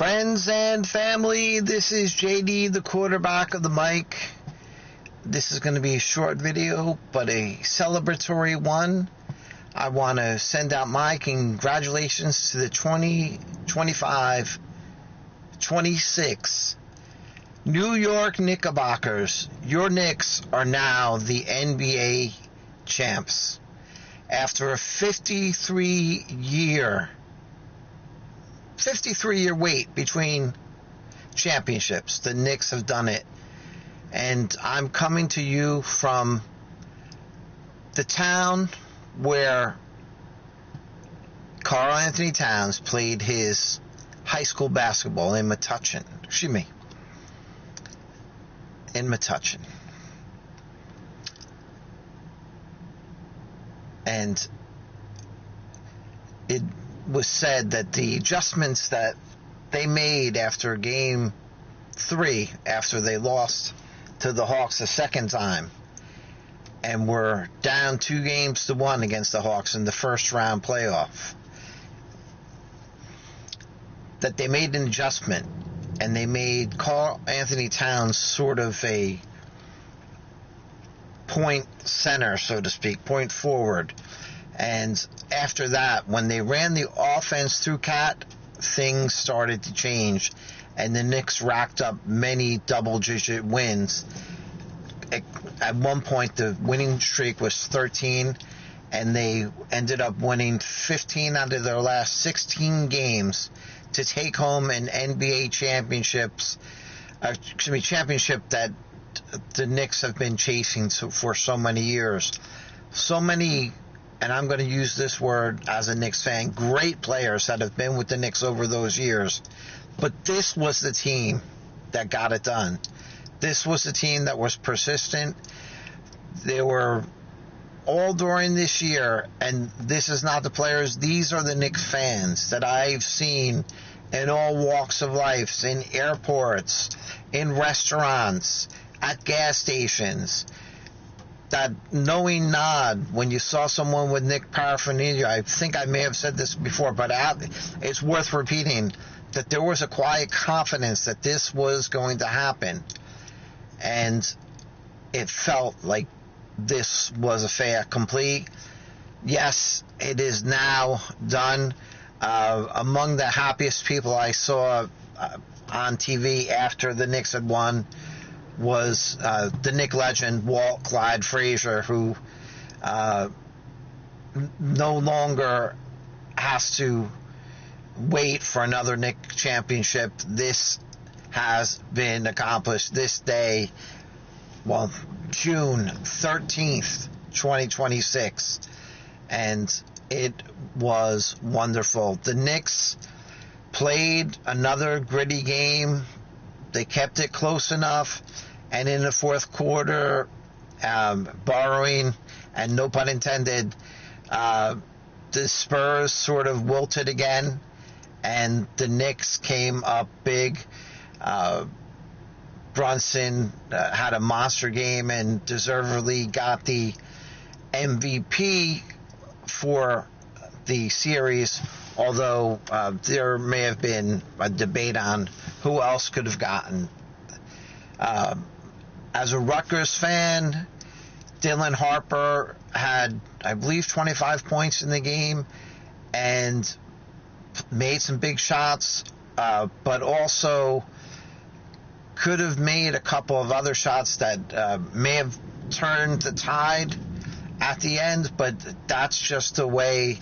Friends and family, this is JD, the quarterback of the mic. This is going to be a short video, but a celebratory one. I want to send out my congratulations to the 2025-26 New York Knickerbockers. Your Knicks are now the NBA champs. After a 53-year wait between championships, the Knicks have done it. And I'm coming to you from the town where Karl Anthony Towns played his high school basketball in Metuchen. And it was said that the adjustments that they made after Game 3, after they lost to the Hawks a second time, and were down 2-1 against the Hawks in the first round playoff, that they made an adjustment, and they made Karl Anthony Towns sort of a point center, so to speak, point forward. And after that, when they ran the offense through Cat, things started to change, and the Knicks racked up many double-digit wins. At one point, the winning streak was 13, and they ended up winning 15 out of their last 16 games to take home an NBA championship that the Knicks have been chasing for so many years. So many, and I'm going to use this word as a Knicks fan, great players that have been with the Knicks over those years. But this was the team that got it done. This was the team that was persistent. They were all during this year, and this is not the players, these are the Knicks fans that I've seen in all walks of life, in airports, in restaurants, at gas stations. That knowing nod when you saw someone with Knick paraphernalia. I think I may have said this before, but it's worth repeating, that there was a quiet confidence that this was going to happen. And it felt like this was a fait accompli. Yes, it is now done. Among the happiest people I saw on TV after the Knicks had won was the Knick legend Walt Clyde Frazier, who no longer has to wait for another Knick championship. This has been accomplished this day, June 13th, 2026, and it was wonderful. The Knicks played another gritty game. They kept it close enough, and in the fourth quarter, borrowing, and no pun intended, the Spurs sort of wilted again, and the Knicks came up big. Brunson had a monster game and deservedly got the MVP for the series, although there may have been a debate on who else could have gotten. As a Rutgers fan, Dylan Harper had, I believe, 25 points in the game and made some big shots, but also could have made a couple of other shots that may have turned the tide at the end, but that's just the way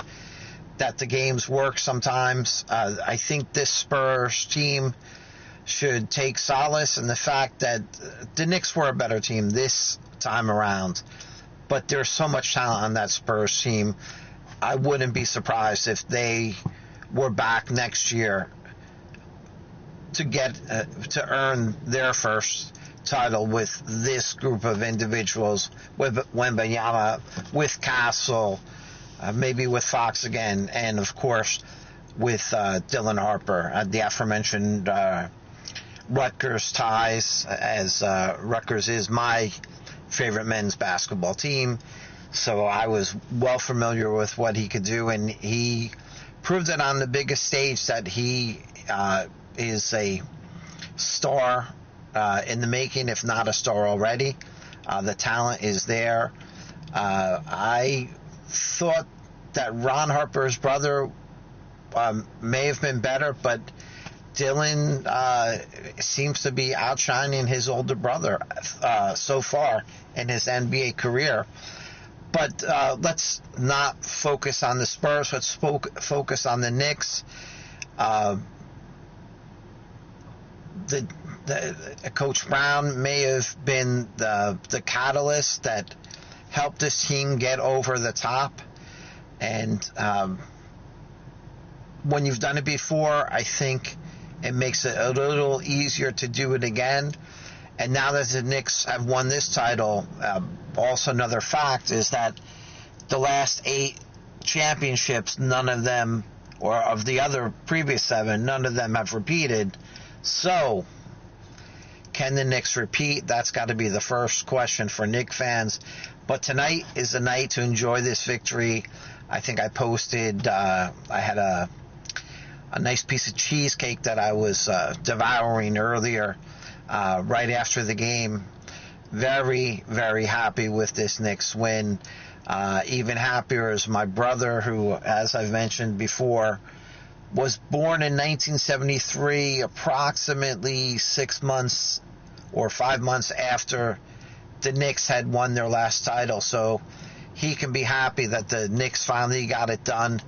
that the games work sometimes. I think this Spurs team should take solace in the fact that the Knicks were a better team this time around, but there's so much talent on that Spurs team. I wouldn't be surprised if they were back next year to get to earn their first title with this group of individuals, with Wembanyama, with Castle, maybe with Fox again, and of course with Dylan Harper. The aforementioned Rutgers ties, as Rutgers is my favorite men's basketball team, so I was well familiar with what he could do, and he proved it on the biggest stage that he is a star in the making, if not a star already. The talent is there. I thought that Ron Harper's brother may have been better, but Dylan seems to be outshining his older brother so far in his NBA career. But let's not focus on the Spurs. Let's focus on the Knicks. Coach Brown may have been the catalyst that helped this team get over the top. And when you've done it before, I think it makes it a little easier to do it again. And now that the Knicks have won this title, also another fact is that the last 8 championships, none of them, or of the other previous 7, none of them have repeated. So, can the Knicks repeat? That's got to be the first question for Knicks fans. But tonight is the night to enjoy this victory. I think I posted, I had a nice piece of cheesecake that I was devouring earlier, right after the game. Very, very happy with this Knicks win. Even happier is my brother, who, as I've mentioned before, was born in 1973, approximately 6 months or 5 months after the Knicks had won their last title. So he can be happy that the Knicks finally got it done.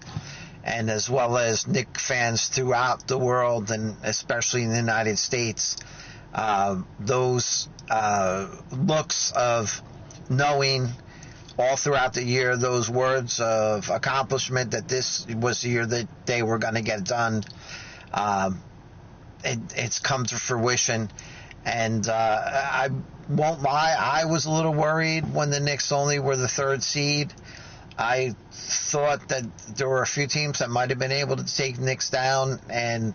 And as well as Knicks fans throughout the world, and especially in the United States, those looks of knowing all throughout the year, those words of accomplishment that this was the year that they were going to get done, it's come to fruition. And I won't lie, I was a little worried when the Knicks only were the 3rd seed. I thought that there were a few teams that might have been able to take Knicks down, and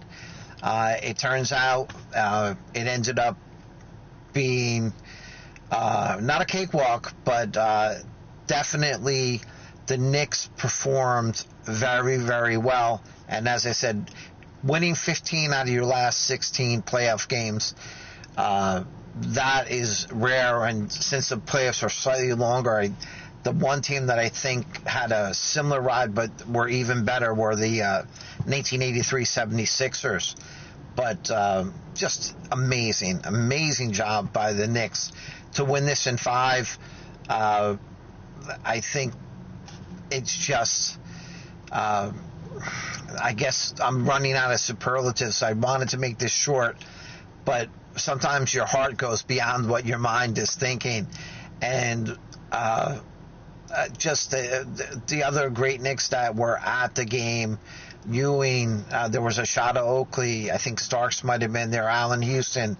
it turns out it ended up being not a cakewalk, but definitely the Knicks performed very, very well. And as I said, winning 15 out of your last 16 playoff games, that is rare. And since the playoffs are slightly longer, the one team that I think had a similar ride but were even better were the 1983 76ers. But just amazing job by the Knicks to win this in 5. I think it's just, I guess I'm running out of superlatives. I wanted to make this short, but sometimes your heart goes beyond what your mind is thinking. And just the other great Knicks that were at the game, Ewing, there was a shot of Oakley, I think Starks might have been there, Allen Houston.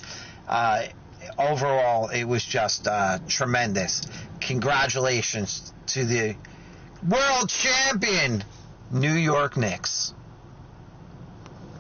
Overall, it was just tremendous. Congratulations to the world champion New York Knicks.